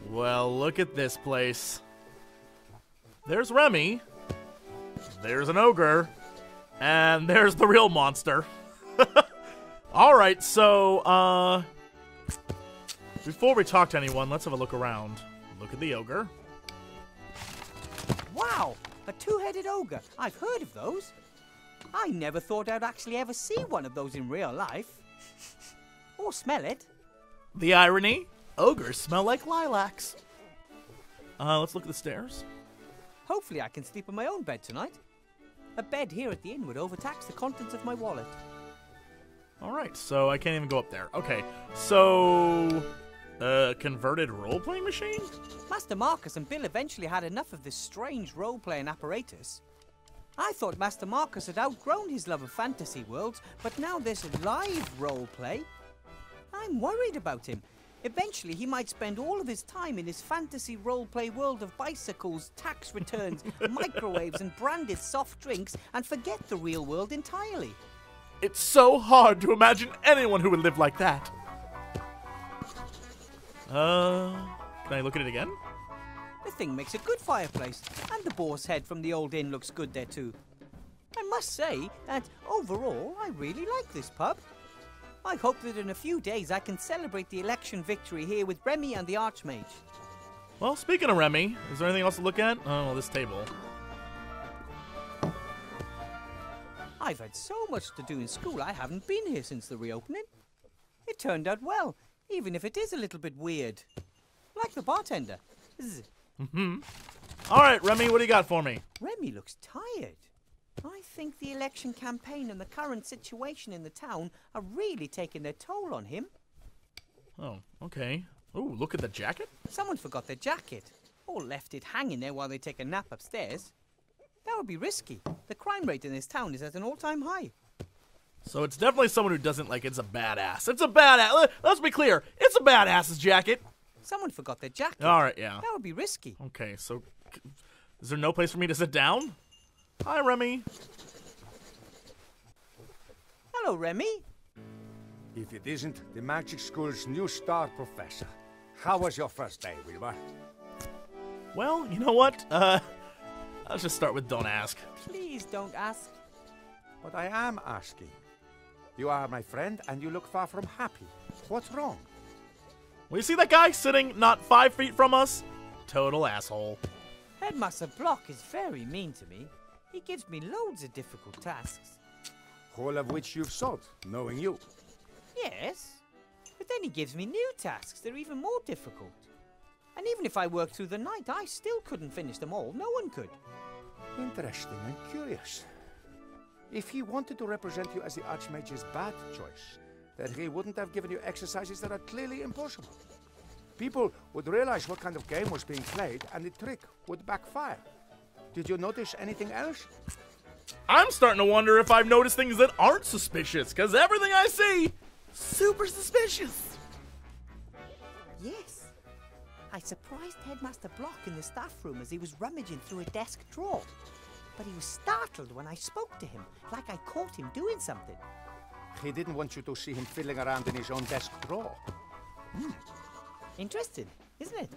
Well, look at this place. There's Remy. There's an ogre. And there's the real monster. Alright, so, before we talk to anyone, let's have a look around. Look at the ogre. Wow! A two-headed ogre. I've heard of those. I never thought I'd actually ever see one of those in real life. Or smell it. The irony? Ogres smell like lilacs. Let's look at the stairs. Hopefully I can sleep in my own bed tonight. A bed here at the inn would overtax the contents of my wallet. Alright, so I can't even go up there. Okay, so... converted role-playing machine? Master Marcus and Bill eventually had enough of this strange role-playing apparatus. I thought Master Marcus had outgrown his love of fantasy worlds, but now there's live role-play. I'm worried about him. Eventually, he might spend all of his time in his fantasy role-play world of bicycles, tax returns, microwaves, and branded soft drinks, and forget the real world entirely. It's so hard to imagine anyone who would live like that. Can I look at it again? The thing makes a good fireplace, and the boar's head from the old inn looks good there too. I must say that, overall, I really like this pub. I hope that in a few days I can celebrate the election victory here with Remy and the Archmage. Well, speaking of Remy, is there anything else to look at? Oh, well, this table. I've had so much to do in school I haven't been here since the reopening. It turned out well, even if it is a little bit weird. Like the bartender. Alright, Remy, what do you got for me? Remy looks tired. I think the election campaign and the current situation in the town are really taking their toll on him. Oh, okay. Ooh, look at the jacket. Someone forgot their jacket, or left it hanging there while they take a nap upstairs. That would be risky. The crime rate in this town is at an all-time high. So it's definitely someone who doesn't like it's a badass. It's a badass. Let's be clear. It's a badass's jacket. Someone forgot their jacket. Alright, yeah. That would be risky. Okay, so is there no place for me to sit down? Hi, Remy. Hello, Remy. If it isn't the magic school's new star professor. How was your first day, Wilbur? Well, you know what? Let's just start with don't ask. Please don't ask. But I am asking. You are my friend and you look far from happy. What's wrong? Well, you see that guy sitting not 5 feet from us? Total asshole. Headmaster Block is very mean to me. He gives me loads of difficult tasks. All of which you've solved, knowing you. Yes, but then he gives me new tasks that are even more difficult. And even if I worked through the night, I still couldn't finish them all. No one could. Interesting and curious. If he wanted to represent you as the Archmage's bad choice, then he wouldn't have given you exercises that are clearly impossible. People would realize what kind of game was being played, and the trick would backfire. Did you notice anything else? I'm starting to wonder if I've noticed things that aren't suspicious, because everything I see, super suspicious. Yes. I surprised Headmaster Block in the staff room as he was rummaging through a desk drawer. But he was startled when I spoke to him, like I caught him doing something. He didn't want you to see him fiddling around in his own desk drawer. Interesting, isn't it?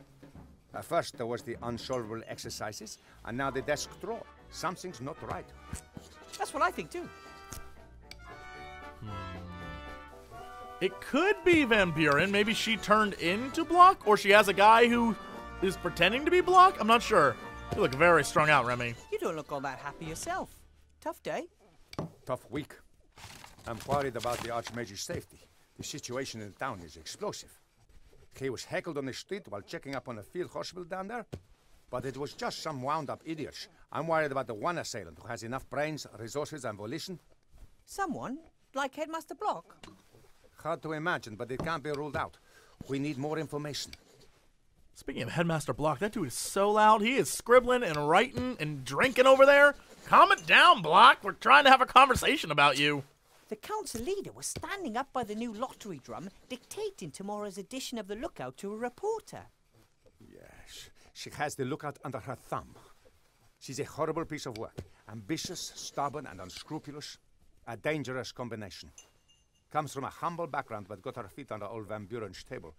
At first there was the unsolvable exercises, and now the desk drawer. Something's not right. That's what I think too. It could be Van Buren. Maybe she turned into Block, or she has a guy who is pretending to be Block. I'm not sure. You look very strung out, Remy. You don't look all that happy yourself. Tough day. Tough week. I'm worried about the Archmage's safety. The situation in the town is explosive. He was heckled on the street while checking up on a field hospital down there. But it was just some wound-up idiots. I'm worried about the one assailant who has enough brains, resources, and volition. Someone? Like Headmaster Block? Hard to imagine, but it can't be ruled out. We need more information. Speaking of Headmaster Block, that dude is so loud. He is scribbling and writing and drinking over there. Calm it down, Block. We're trying to have a conversation about you. The council leader was standing up by the new lottery drum, dictating tomorrow's edition of the Lookout to a reporter. Yes, she has the Lookout under her thumb. She's a horrible piece of work. Ambitious, stubborn, and unscrupulous. A dangerous combination. Comes from a humble background, but got her feet under old Van Buren's table.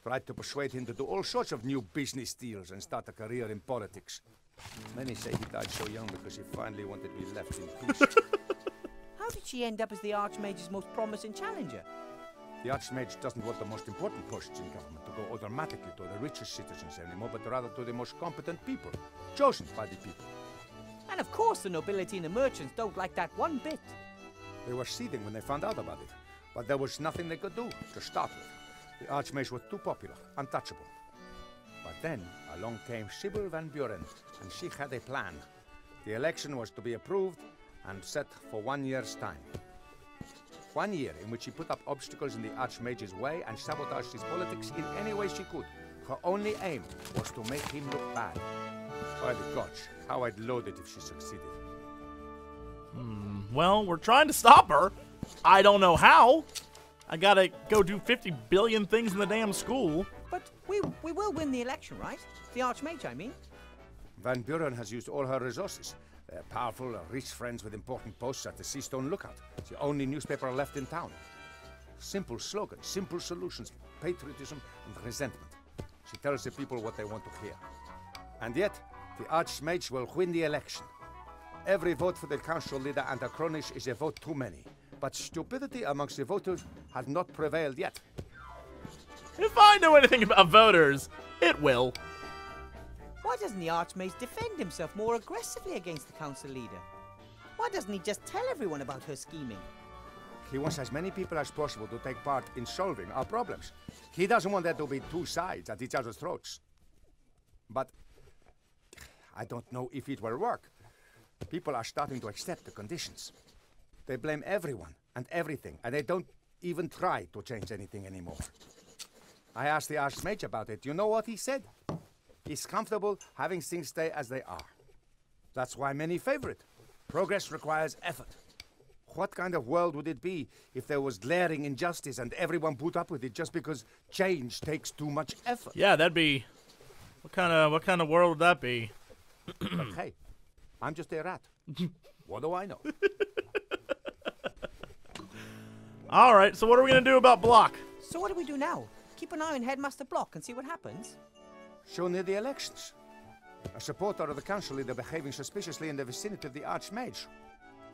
Tried to persuade him to do all sorts of new business deals and start a career in politics. Many say he died so young because he finally wanted to be left in peace. How did she end up as the Archmage's most promising challenger? The Archmage doesn't want the most important posts in government to go automatically to the richest citizens anymore, but rather to the most competent people, chosen by the people. And of course the nobility and the merchants don't like that one bit. They were seething when they found out about it, but there was nothing they could do to start with. The Archmage was too popular, untouchable. But then along came Sybil Van Buren, and she had a plan. The election was to be approved and set for 1 year's time. 1 year in which she put up obstacles in the Archmage's way and sabotaged his politics in any way she could. Her only aim was to make him look bad. By the gods, how I'd load it if she succeeded. Well, we're trying to stop her. I don't know how. I gotta go do 50 billion things in the damn school. But we will win the election, right? The Archmage, I mean. Van Buren has used all her resources. They're powerful, rich friends with important posts at the Seastone Lookout. It's the only newspaper left in town. Simple slogans, simple solutions, patriotism and resentment. She tells the people what they want to hear. And yet, the Archmage will win the election. Every vote for the council leader and her cronies is a vote too many. But stupidity amongst the voters has not prevailed yet. If I know anything about voters, it will. Why doesn't the Archmage defend himself more aggressively against the council leader? Why doesn't he just tell everyone about her scheming? He wants as many people as possible to take part in solving our problems. He doesn't want there to be two sides at each other's throats. But I don't know if it will work. People are starting to accept the conditions. They blame everyone and everything, and they don't even try to change anything anymore. I asked the Archmage about it. You know what he said? He's comfortable having things stay as they are. That's why many favor it. Progress requires effort. What kind of world would it be if there was glaring injustice and everyone put up with it just because change takes too much effort? Yeah, that'd be... What kind of world would that be? But hey, I'm just a rat. What do I know? Alright, so what are we gonna do about Block? So what do we do now? Keep an eye on Headmaster Block and see what happens? So near the elections. A supporter of the council leader behaving suspiciously in the vicinity of the Archmage.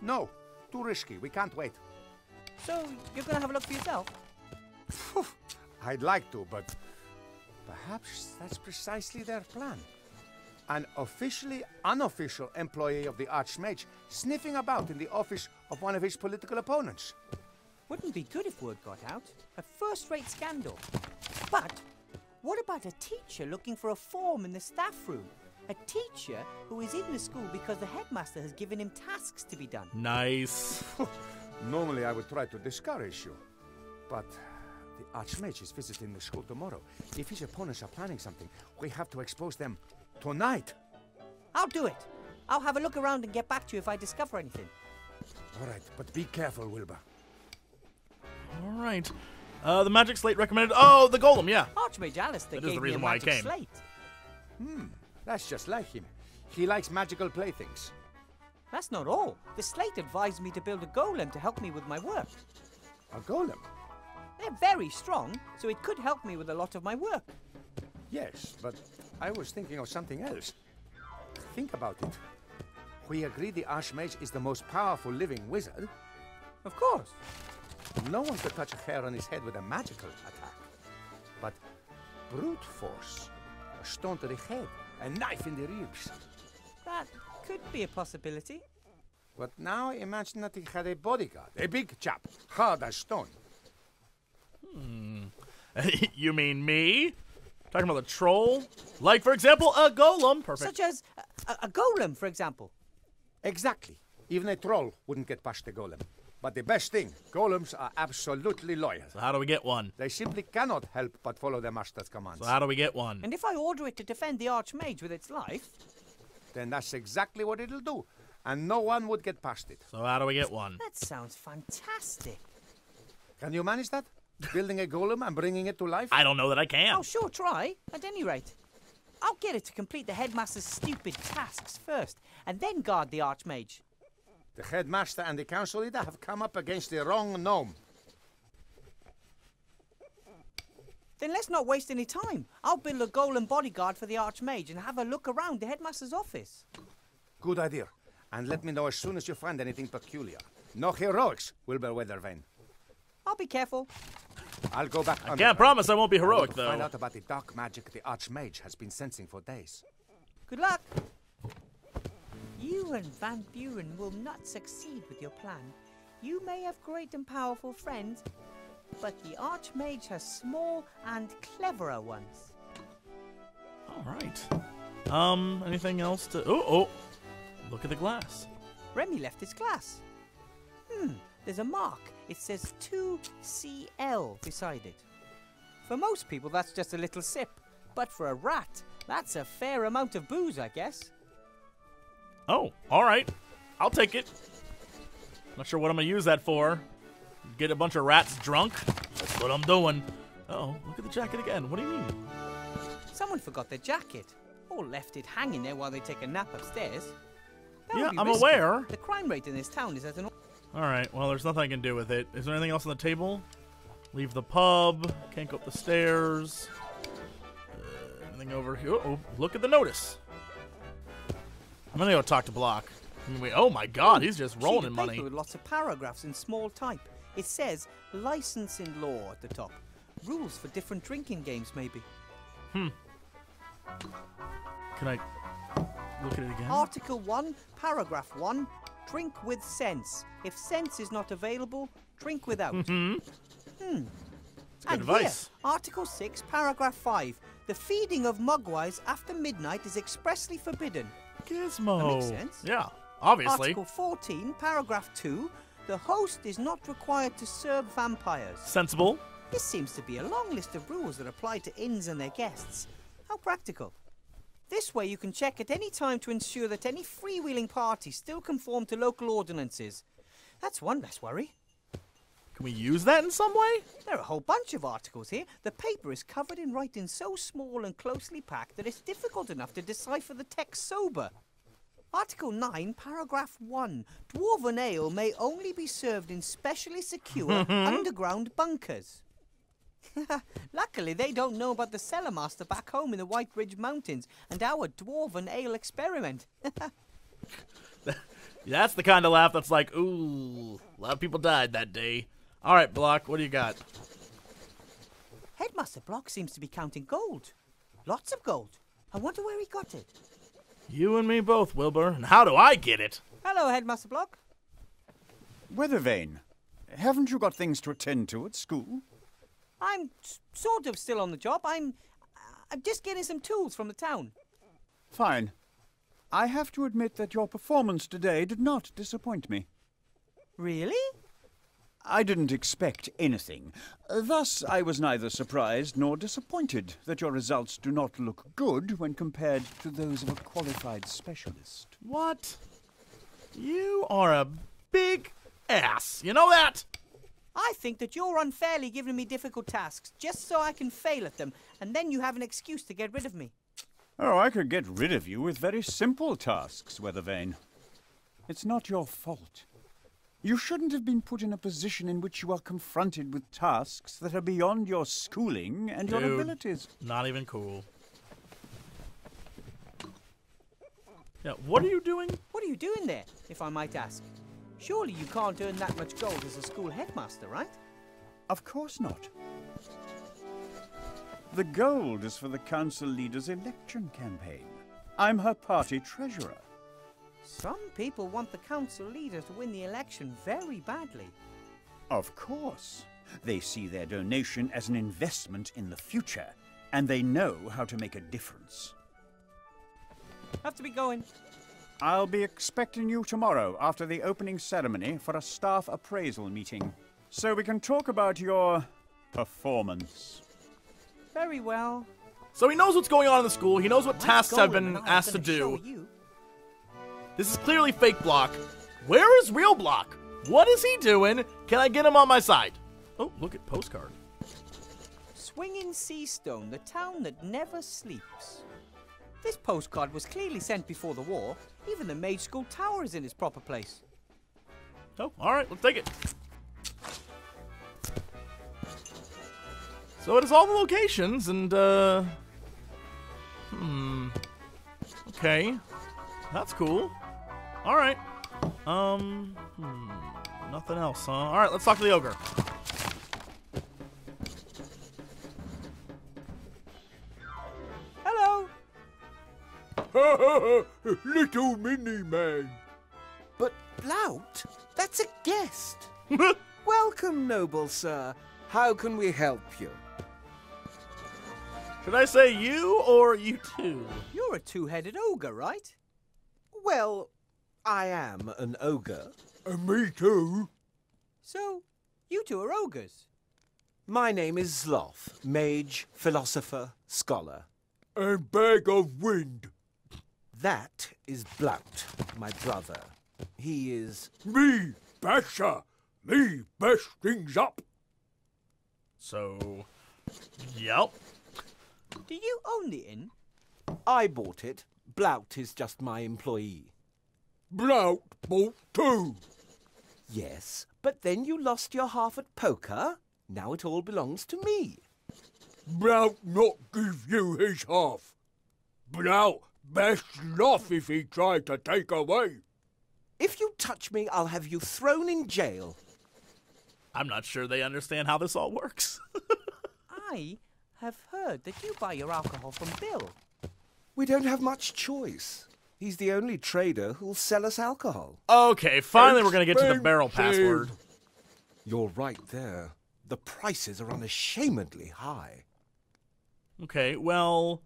No, too risky. We can't wait. So you're gonna have a look for yourself? I'd like to, but perhaps that's precisely their plan. An officially unofficial employee of the Archmage sniffing about in the office of one of his political opponents. Wouldn't be good if word got out. A first-rate scandal. But what about a teacher looking for a form in the staff room? A teacher who is in the school because the headmaster has given him tasks to be done. Nice. Normally I would try to discourage you, but the Archmage is visiting the school tomorrow. If his opponents are planning something, we have to expose them tonight. I'll do it. I'll have a look around and get back to you if I discover anything. All right, but be careful, Wilbur. Alright. The magic slate recommended... Oh, the golem, yeah. Archmage Alistair That is gave the me a reason why I magic came. slate. That's just like him. He likes magical playthings. That's not all. The slate advised me to build a golem to help me with my work. A golem? They're very strong, so it could help me with a lot of my work. Yes, but I was thinking of something else. Think about it. We agree the Archmage is the most powerful living wizard. Of course. No one could touch a hair on his head with a magical attack. But brute force, a stone to the head, a knife in the ribs. That could be a possibility. But now imagine that he had a bodyguard, a big chap, hard as stone. You mean me? Talking about the troll? Like, for example, a golem. Perfect. Such as a golem, for example. Exactly. Even a troll wouldn't get past the golem. But the best thing, golems are absolutely loyal. So how do we get one? They simply cannot help but follow their master's commands. So how do we get one? And if I order it to defend the Archmage with its life... Then that's exactly what it'll do. And no one would get past it. So how do we get one? That sounds fantastic. Can you manage that? Building a golem and bringing it to life? I don't know that I can. I'll sure try, at any rate. I'll get it to complete the headmaster's stupid tasks first, and then guard the Archmage. The headmaster and the council leader have come up against the wrong gnome. Then let's not waste any time. I'll build a golem bodyguard for the Archmage and have a look around the headmaster's office. Good idea. And let me know as soon as you find anything peculiar. No heroics, Wilbur Weathervane. I'll be careful. I'll go back. I can't promise I won't be heroic, Find though. out about the dark magic the Archmage has been sensing for days. Good luck. You and Van Buren will not succeed with your plan. You may have great and powerful friends, but the Archmage has small and cleverer ones. All right. Anything else to... Oh, look at the glass. Remy left his glass. There's a mark. It says 2CL beside it. For most people, that's just a little sip. But for a rat, that's a fair amount of booze, I guess. Oh, all right. I'll take it. Not sure what I'm going to use that for. Get a bunch of rats drunk? That's what I'm doing. Uh-oh, look at the jacket again. What do you mean? Someone forgot their jacket. Or left it hanging there while they take a nap upstairs. That would Yeah, be I'm risky. aware. The crime rate in this town is at an... All right, well, there's nothing I can do with it. Is there anything else on the table? Leave the pub. Can't go up the stairs. Anything over here? Uh-oh, look at the notice. I'm going to go talk to Block. Oh, my God, he's just rolling sheet in of money. paper with lots of paragraphs in small type. It says licensing law at the top. Rules for different drinking games, maybe. Can I look at it again? Article 1, paragraph 1. Drink with sense. If sense is not available, drink without. It's good And advice. Here, Article 6, paragraph 5. The feeding of mugwais after midnight is expressly forbidden. Gizmo. That makes sense. Yeah, obviously. Article 14, paragraph 2. The host is not required to serve vampires. Sensible. This seems to be a long list of rules that apply to inns and their guests. How practical. This way you can check at any time to ensure that any freewheeling parties still conform to local ordinances. That's one less worry. Can we use that in some way? There are a whole bunch of articles here. The paper is covered in writing so small and closely packed that it's difficult enough to decipher the text sober. Article 9, paragraph 1. Dwarven ale may only be served in specially secure underground bunkers. Luckily, they don't know about the cellar master back home in the White Ridge Mountains and our dwarven ale experiment. That's the kind of laugh that's like, ooh, a lot of people died that day. All right, Block, what do you got? Headmaster Block seems to be counting gold. Lots of gold. I wonder where he got it. You and me both, Wilbur. And how do I get it? Hello, Headmaster Block. Weathervane, haven't you got things to attend to at school? I'm sort of still on the job. I'm just getting some tools from the town. Fine. I have to admit that your performance today did not disappoint me. Really? I didn't expect anything. Thus, I was neither surprised nor disappointed that your results do not look good when compared to those of a qualified specialist. What? You are a big ass. You know that? I think that you're unfairly giving me difficult tasks just so I can fail at them, and then you have an excuse to get rid of me. Oh, I could get rid of you with very simple tasks, Weathervane. It's not your fault. You shouldn't have been put in a position in which you are confronted with tasks that are beyond your schooling and your Dude, abilities. Not even cool. Yeah, what are you doing? What are you doing there, if I might ask? Surely you can't earn that much gold as a school headmaster, right? Of course not. The gold is for the council leader's election campaign. I'm her party treasurer. Some people want the council leader to win the election very badly. Of course. They see their donation as an investment in the future, and they know how to make a difference. Have to be going. I'll be expecting you tomorrow after the opening ceremony for a staff appraisal meeting, so we can talk about your performance. Very well. So he knows what's going on in the school. He knows what Nice tasks have golem, been and I'm asked to gonna show do. you. This is clearly fake Block. Where is real Block? What is he doing? Can I get him on my side? Oh, look at postcard. Swinging Seastone, the town that never sleeps. This postcard was clearly sent before the war. Even the Mage School Tower is in its proper place. Oh, all right, let's take it. So it is all the locations, and, okay. That's cool. Alright. Nothing else, huh? Alright, let's talk to the ogre. Hello. Little mini man. But Blout, that's a guest. Welcome, noble sir. How can we help you? Should I say you or you two? You're a two-headed ogre, right? Well, I am an ogre. Me too. So, you two are ogres. My name is Sloth, mage, philosopher, scholar. And bag of wind. That is Blout, my brother. He is... Me, Basher. Me, best things up. So, yep. Do you own the inn? I bought it. Blout is just my employee. Blout bought too. Yes, but then you lost your half at poker. Now it all belongs to me. Blout not give you his half. Blout best laugh if he tried to take away. If you touch me, I'll have you thrown in jail. I'm not sure they understand how this all works. I have heard that you buy your alcohol from Bill. We don't have much choice. He's the only trader who'll sell us alcohol. Okay, finally we're gonna get to the barrel password. You're right there. The prices are unashamedly high. Okay, well,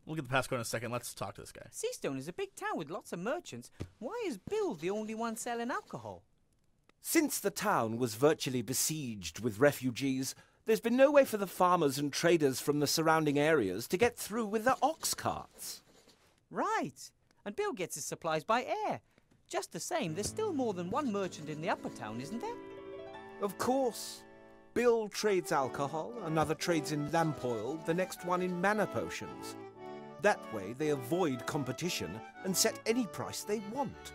we'll get the passcode in a second. Let's talk to this guy. Seastone is a big town with lots of merchants. Why is Bill the only one selling alcohol? Since the town was virtually besieged with refugees, there's been no way for the farmers and traders from the surrounding areas to get through with their ox carts. Right. And Bill gets his supplies by air. Just the same, there's still more than one merchant in the upper town, isn't there? Of course. Bill trades alcohol, another trades in lamp oil, the next one in mana potions. That way they avoid competition and set any price they want.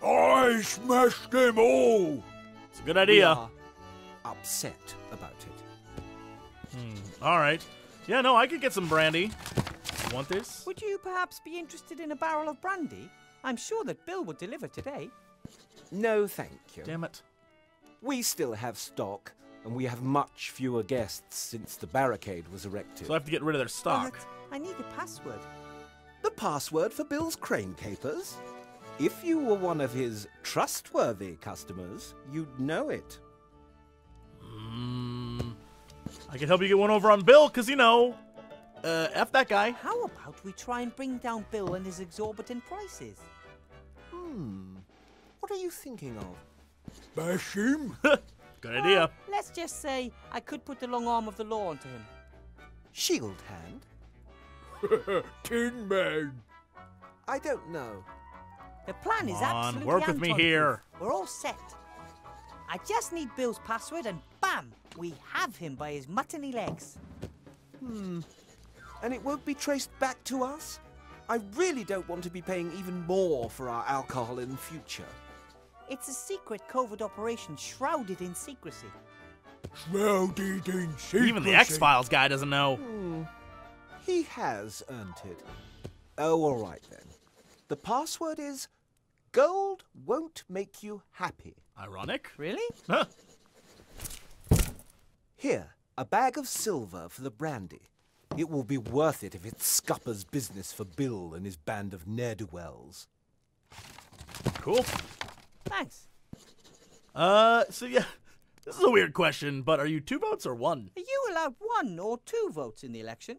I smashed them all. It's a good We idea. are upset about it. All right. Yeah, no, I could get some brandy. You want this? Would you perhaps be interested in a barrel of brandy? I'm sure that Bill would deliver today. No, thank you. Damn it. We still have stock, and we have much fewer guests since the barricade was erected. So I have to get rid of their stock. But I need a password. The password for Bill's crane capers? If you were one of his trustworthy customers, you'd know it. I can help you get one over on Bill, because, you know, F that guy. How about we try and bring down Bill and his exorbitant prices? What are you thinking of? Bash him. Good idea. Let's just say I could put the long arm of the law onto him. Shield hand? Tin Man. I don't know. The plan is Come on, absolutely work with me Anton-proof. here. We're all set. I just need Bill's password and bam! We have him by his muttony legs. And it won't be traced back to us? I really don't want to be paying even more for our alcohol in future. It's a secret covert operation shrouded in secrecy. Shrouded in secrecy. Even the X-Files guy doesn't know. He has earned it. Oh, all right then. The password is gold won't make you happy. Ironic. Really? Huh. Here, a bag of silver for the brandy. It will be worth it if it's scupper's business for Bill and his band of ne'er-do-wells. Cool. Thanks. So yeah, this is a weird question, but are you 2 votes or 1? Are you allowed 1 or 2 votes in the election?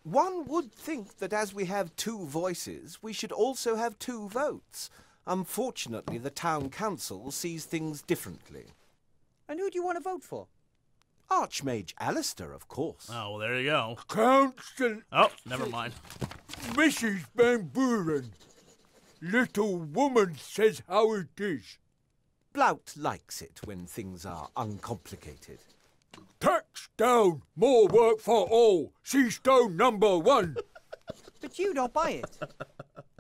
One would think that as we have 2 voices, we should also have 2 votes. Unfortunately, the town council sees things differently. And who do you want to vote for? Archmage Alistair, of course. Oh, well, there you go. Council. Oh, never mind. Mrs. Van Buren. Little woman says how it is. Blout likes it when things are uncomplicated. Tax down. More work for all. Seastone number 1. But you don't buy it.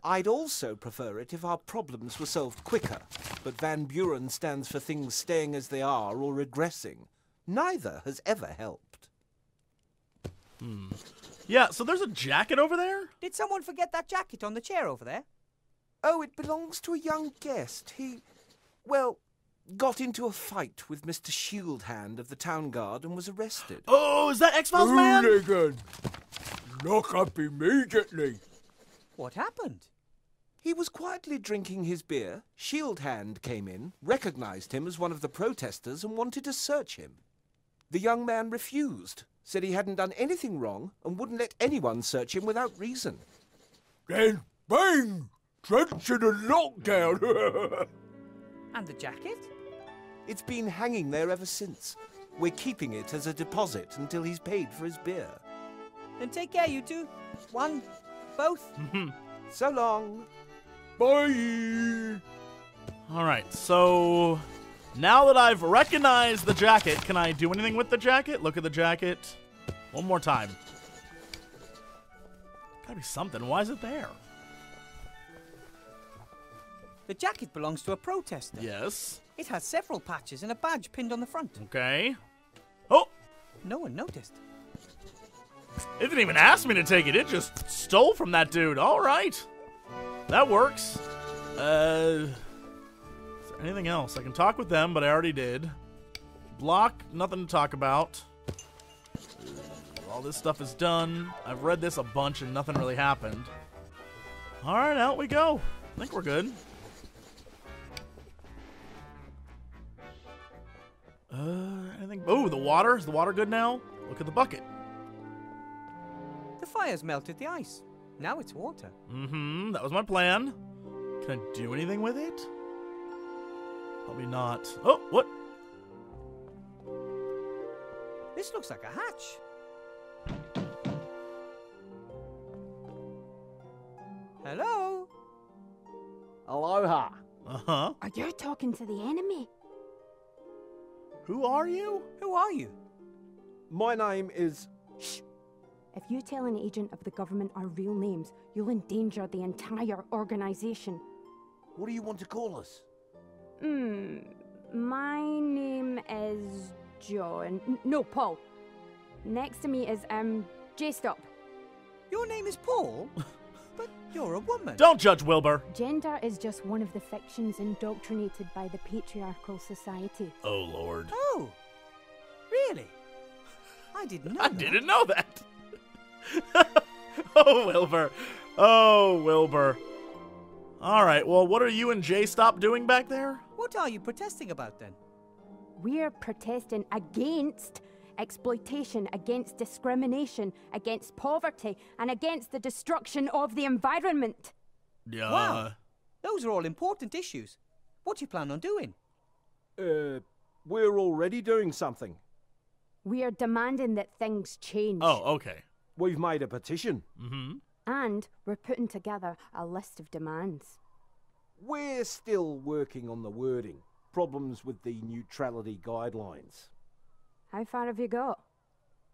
I'd also prefer it if our problems were solved quicker, but Van Buren stands for things staying as they are or regressing. Neither has ever helped. Yeah, so there's a jacket over there? Did someone forget that jacket on the chair over there? Oh, it belongs to a young guest. He, well, got into a fight with Mr. Shieldhand of the Town Guard and was arrested. Oh, is that X-Files man? Hooligan! Lock up immediately! What happened? He was quietly drinking his beer. Shieldhand came in, recognized him as one of the protesters and wanted to search him. The young man refused, said he hadn't done anything wrong and wouldn't let anyone search him without reason. Then bang! Trench in a lockdown! And the jacket? It's been hanging there ever since. We're keeping it as a deposit until he's paid for his beer. Then take care, you two. One, both. So long. Bye! Alright, so now that I've recognized the jacket, can I do anything with the jacket? Look at the jacket. One more time. Gotta be something. Why is it there? The jacket belongs to a protester. Yes. It has several patches and a badge pinned on the front. Okay. Oh! No one noticed. It didn't even ask me to take it. It just stole from that dude. Alright. That works. Is there anything else? I can talk with them, but I already did. Block, nothing to talk about. All this stuff is done. I've read this a bunch and nothing really happened. Alright, out we go. I think we're good. Anything? Oh, the water. Is the water good now? Look at the bucket. The fire's melted the ice. Now it's water. That was my plan. Can I do anything with it? Probably not. Oh, what? This looks like a hatch. Hello? Aloha! Uh-huh. Are you talking to the enemy? Who are you? Who are you? My name is... Shh! If you tell an agent of the government our real names, you'll endanger the entire organization. What do you want to call us? My name is John. No, Paul. Next to me is, J-Stop. Your name is Paul? But you're a woman. Don't judge Wilbur. Gender is just one of the fictions indoctrinated by the patriarchal society. Oh, Lord. Oh, really? I didn't know I that. didn't know that. Oh, Wilbur. Oh, Wilbur. All right, well, what are you and J-Stop doing back there? What are you protesting about then? We're protesting against exploitation, against discrimination, against poverty, and against the destruction of the environment. Yeah. Wow. Those are all important issues. What do you plan on doing? We're already doing something. We are demanding that things change. Oh, okay. We've made a petition. And we're putting together a list of demands. We're still working on the wording. Problems with the neutrality guidelines. How far have you got?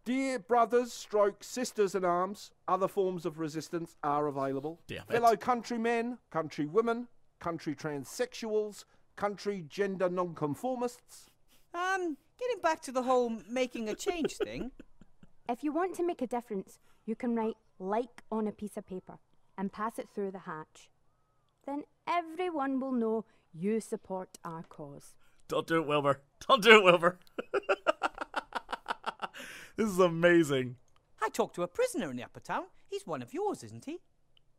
Dear brothers, stroke sisters in arms, other forms of resistance are available. Damn it. Fellow countrymen, countrywomen, country transsexuals, country gender nonconformists. Getting back to the whole making a change thing. If you want to make a difference, you can write "like" on a piece of paper and pass it through the hatch. Then everyone will know you support our cause. Don't do it, Wilbur. Don't do it, Wilbur. This is amazing. I talked to a prisoner in the upper town. He's one of yours, isn't he?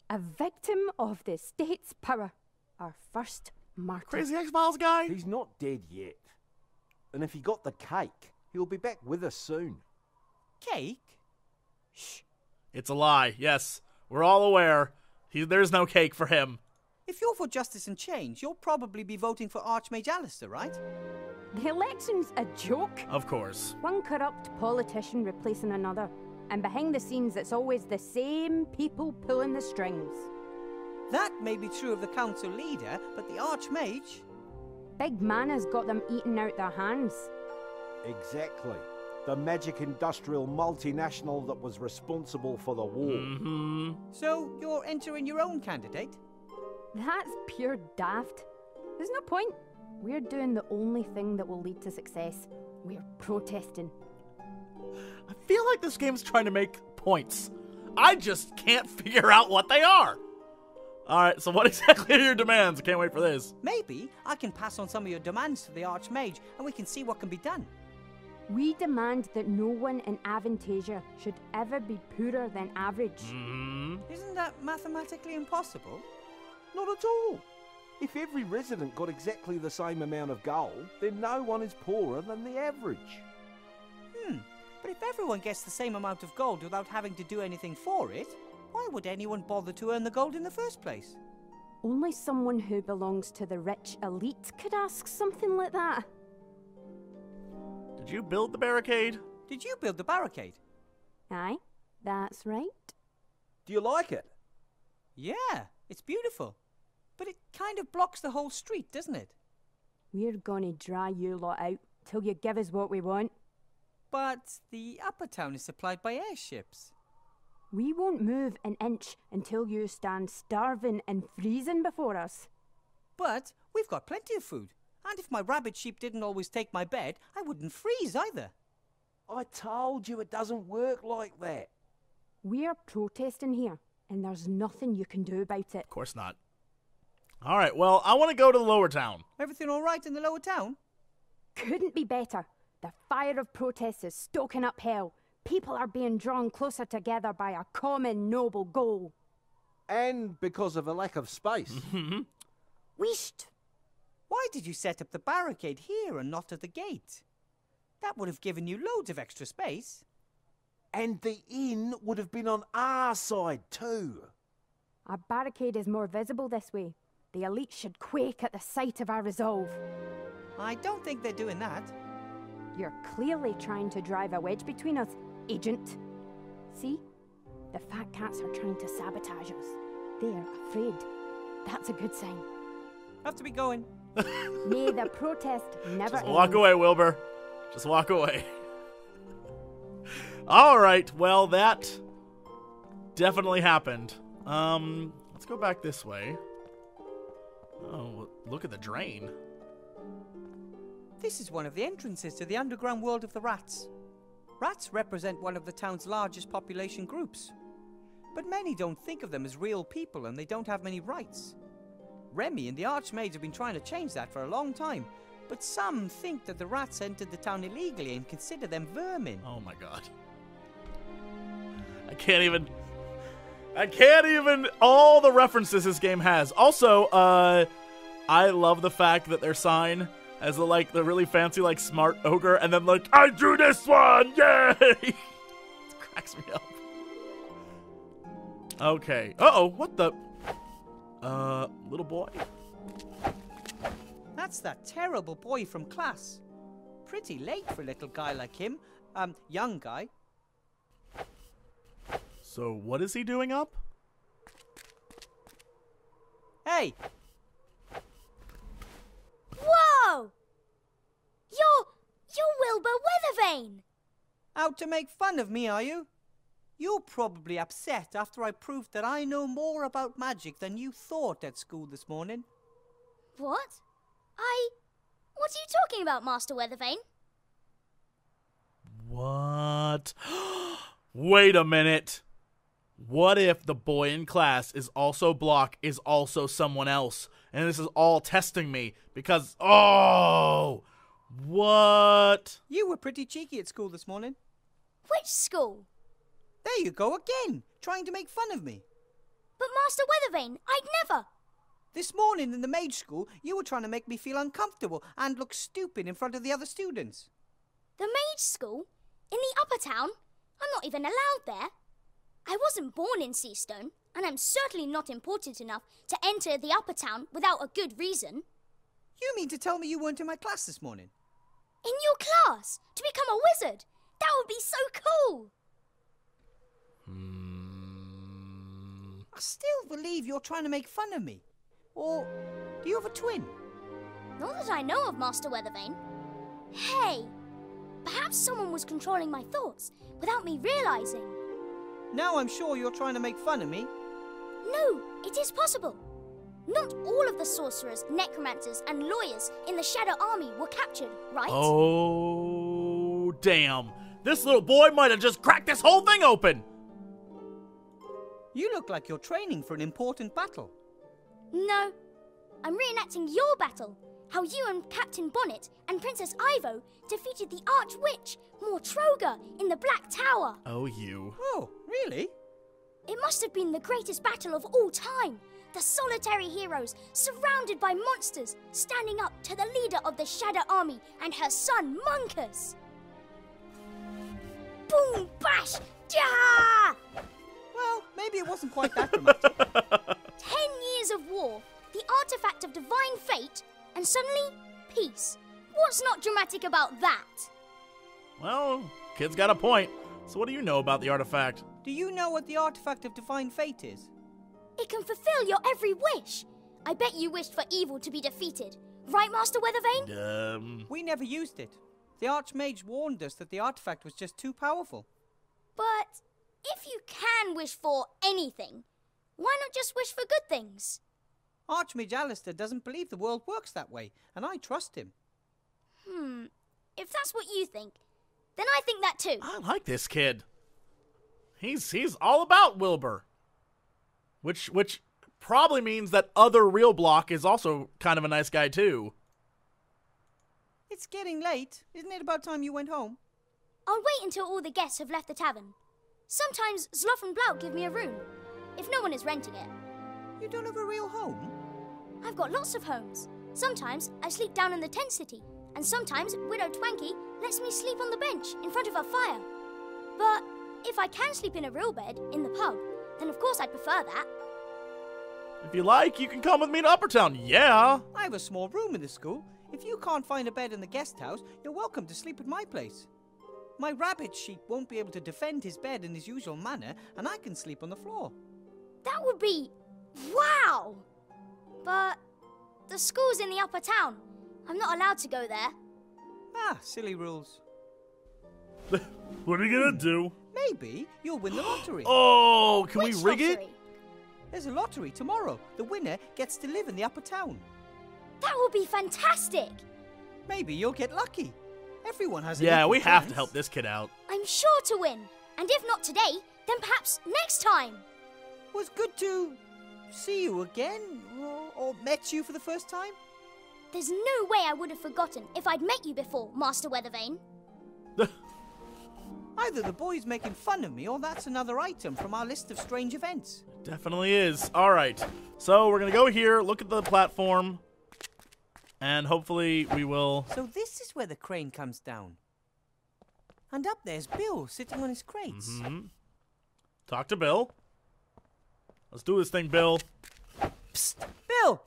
A victim of the state's power. Our first martyr. Crazy X-Files guy? He's not dead yet. And if he got the cake, he'll be back with us soon. Cake? Shh. It's a lie. Yes, we're all aware. There's no cake for him. If you're for justice and change, you'll probably be voting for Archmage Alistair, right? The election's a joke. Of course. One corrupt politician replacing another. And behind the scenes, it's always the same people pulling the strings. That may be true of the council leader, but the Archmage... Big Man has got them eating out their hands. Exactly. The magic industrial multinational that was responsible for the war. So you're entering your own candidate? That's pure daft. There's no point. We're doing the only thing that will lead to success. We're protesting. I feel like this game's trying to make points. I just can't figure out what they are. Alright, so what exactly are your demands? I can't wait for this. Maybe I can pass on some of your demands to the Archmage, and we can see what can be done. We demand that no one in Avantasia should ever be poorer than average. Isn't that mathematically impossible? Not at all. If every resident got exactly the same amount of gold, then no one is poorer than the average. But if everyone gets the same amount of gold without having to do anything for it, why would anyone bother to earn the gold in the first place? Only someone who belongs to the rich elite could ask something like that. Did you build the barricade? Did you build the barricade? Aye, that's right. Do you like it? Yeah, it's beautiful. But it kind of blocks the whole street, doesn't it? We're gonna dry you lot out till you give us what we want. But the upper town is supplied by airships. We won't move an inch until you stand starving and freezing before us. But we've got plenty of food. And if my rabbit sheep didn't always take my bed, I wouldn't freeze either. I told you it doesn't work like that. We're protesting here, and there's nothing you can do about it. Of course not. Alright, well, I want to go to the lower town. Everything all right in the lower town? Couldn't be better. The fire of protest is stoking up hell. People are being drawn closer together by a common noble goal. And because of a lack of space. Wheesht! Why did you set up the barricade here and not at the gate? That would have given you loads of extra space. And the inn would have been on our side too. Our barricade is more visible this way. The elite should quake at the sight of our resolve. I don't think they're doing that. You're clearly trying to drive a wedge between us, Agent. See? The fat cats are trying to sabotage us. They're afraid. That's a good sign. Have to be going. May the protest never Just end. walk away, Wilbur. Just walk away. Alright, well, that definitely happened. Let's go back this way. Oh, look at the drain. This is one of the entrances to the underground world of the rats. Rats represent one of the town's largest population groups. But many don't think of them as real people, and they don't have many rights. Remy and the Archmage have been trying to change that for a long time, but some think that the rats entered the town illegally and consider them vermin. Oh my god. I can't even all the references this game has. Also, I love the fact that their sign has the really fancy smart ogre and then I drew this one. Yay! It cracks me up. Okay. Uh-oh, what the little boy? That's that terrible boy from class. Pretty late for a little guy like him. Young guy. So what is he doing up? Hey! Whoa! You're Wilbur Weathervane! Out to make fun of me, are you? You're probably upset after I proved that I know more about magic than you thought at school this morning. What? What are you talking about, Master Weathervane? What? Wait a minute. What if the boy in class is also Block, is also someone else? And this is all testing me because, oh, what? You were pretty cheeky at school this morning. Which school? There you go again, trying to make fun of me. But Master Weathervane, I'd never. This morning in the mage school, you were trying to make me feel uncomfortable and look stupid in front of the other students. The mage school? In the upper town? I'm not even allowed there. I wasn't born in Seastone, and I'm certainly not important enough to enter the upper town without a good reason. You mean to tell me you weren't in my class this morning? In your class? To become a wizard? That would be so cool! I still believe you're trying to make fun of me. Or do you have a twin? Not that I know of, Master Weathervane. Hey, perhaps someone was controlling my thoughts without me realizing. Now I'm sure you're trying to make fun of me. No, it is possible. Not all of the sorcerers, necromancers, and lawyers in the Shadow Army were captured, right? Oh, damn. This little boy might have just cracked this whole thing open. You look like you're training for an important battle. No, I'm reenacting your battle. How you and Captain Bonnet and Princess Ivo defeated the Archwitch, Mortroga, in the Black Tower. Oh, you. Oh, really? It must have been the greatest battle of all time. The solitary heroes, surrounded by monsters, standing up to the leader of the Shadow Army and her son, Munkus. Boom, bash, ja! Well, maybe it wasn't quite that dramatic. 10 years of war, the artifact of divine fate, and suddenly, peace. What's not dramatic about that? Well, kid's got a point. So what do you know about the artifact? Do you know what the artifact of divine fate is? It can fulfill your every wish. I bet you wished for evil to be defeated. Right, Master Weathervane? We never used it. The Archmage warned us that the artifact was just too powerful. But if you can wish for anything, why not just wish for good things? Archmage Alistair doesn't believe the world works that way, and I trust him. If that's what you think, then I think that too. I like this kid. He's all about Wilbur. Which probably means that other Real Block is also kind of a nice guy too. It's getting late. Isn't it about time you went home? I'll wait until all the guests have left the tavern. Sometimes Zloff and Blout give me a room, if no one is renting it. You don't have a real home? I've got lots of homes. Sometimes I sleep down in the tent city, and sometimes Widow Twanky lets me sleep on the bench in front of her fire. But if I can sleep in a real bed in the pub, then of course I'd prefer that. If you like, you can come with me to Uppertown. Yeah. I have a small room in the school. If you can't find a bed in the guest house, you're welcome to sleep at my place. My rabbit sheep won't be able to defend his bed in his usual manner, and I can sleep on the floor. That would be... wow! But the school's in the upper town. I'm not allowed to go there. Ah, silly rules. What are you gonna do? Maybe you'll win the lottery. Oh, can Which we rig lottery? it? There's a lottery tomorrow. The winner gets to live in the upper town. That would be fantastic! Maybe you'll get lucky. Everyone has a Yeah, lucky we have to chance. help this kid out. I'm sure to win. And if not today, then perhaps next time. Was good to see you again, or met you for the first time. There's no way I would have forgotten if I'd met you before, Master Weathervane. Either the boy's making fun of me, or that's another item from our list of strange events. Definitely is. All right. So we're going to go here, look at the platform, and hopefully we will... So this is where the crane comes down. And up there's Bill, sitting on his crates. Talk to Bill. Let's do this thing, Bill. Psst! Bill!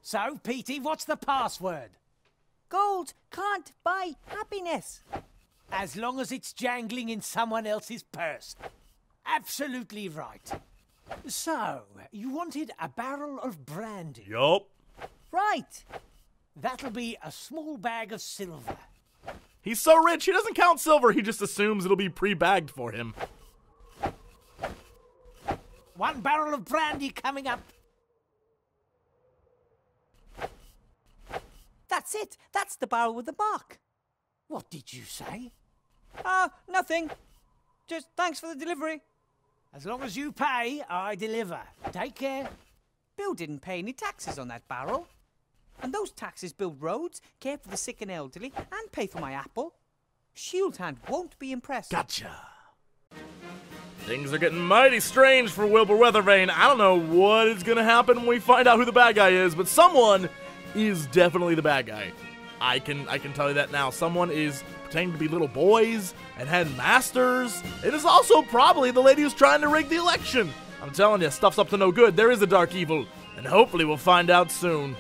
So, Petey, what's the password? Gold can't buy happiness. As long as it's jangling in someone else's purse. Absolutely right. So, you wanted a barrel of brandy. Yup. Right. That'll be a small bag of silver. He's so rich, he doesn't count silver. He just assumes it'll be pre-bagged for him. 1 barrel of brandy coming up. That's it. That's the barrel with the mark. What did you say? Nothing. Just thanks for the delivery. As long as you pay, I deliver. Take care. Bill didn't pay any taxes on that barrel. And those taxes build roads, care for the sick and elderly, and pay for my apple. Shield Hand won't be impressed. Gotcha. Things are getting mighty strange for Wilbur Weathervane. I don't know what is going to happen when we find out who the bad guy is, but someone is definitely the bad guy. I can tell you that now. Someone is pretending to be little boys and headmasters. It is also probably the lady who's trying to rig the election. I'm telling you, stuff's up to no good. There is a dark evil, and hopefully we'll find out soon.